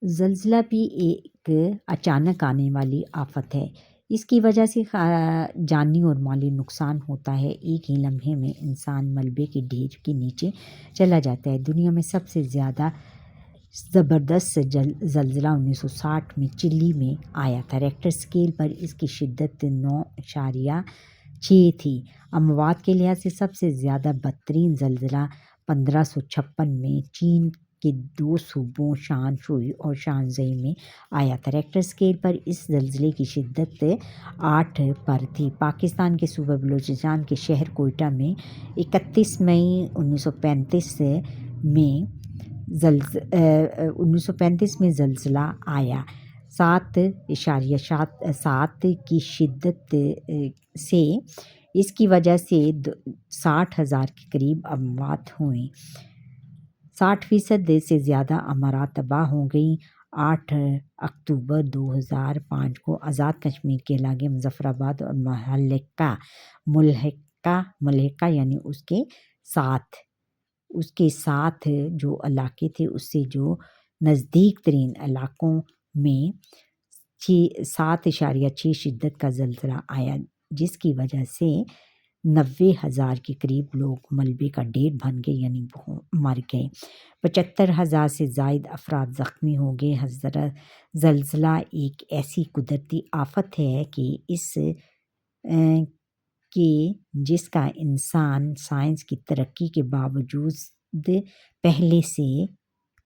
زلزلہ بھی ایک اچانک آنے والی آفت ہے۔ اس کی وجہ سے جانی اور مالی نقصان ہوتا ہے۔ ایک ہی لمحے میں انسان ملبے کے ڈھیر کے نیچے چلا جاتا ہے۔ دنیا میں سب سے زیادہ زبردست زلزلہ 1960 میں چلی میں آیا تھا۔ ریکٹر اسکیل پر اس کی شدت 9.6 تھی۔ اموات کے لحاظ سے سب سے زیادہ بدترین زلزلہ 1556 میں چین کے 2 صوبوں شان شوئی اور شانزی میں آیا تھا۔ ریکٹر اسکیل پر اس زلزلے کی شدت 8 پر تھی۔ پاکستان کے صوبہ بلوچستان کے شہر کوئٹہ میں 31 مئی 1935 میں زلزلہ آیا۔ 7.7 کی شدت سے اس کی وجہ سے 60,000 کے قریب اموات ہوئیں۔ 60% سے زیادہ عمارات تباہ ہو گئیں۔ 8 اکتوبر 2005 کو آزاد کشمیر کے علاقے مظفرآباد اور ملحقہ یعنی اس کے ساتھ جو علاقے تھے اس سے جو نزدیک ترین علاقوں میں 7.6 شدت کا زلزلہ آیا، جس کی وجہ سے 90,000 کے قریب لوگ ملبے کا ڈھیر بن گئے یعنی مر گئے۔ 75,000 سے زائد افراد زخمی ہو گئے۔ زلزلہ ایک ایسی قدرتی آفت ہے جس کا انسان سائنس کی ترقی کے باوجود پہلے سے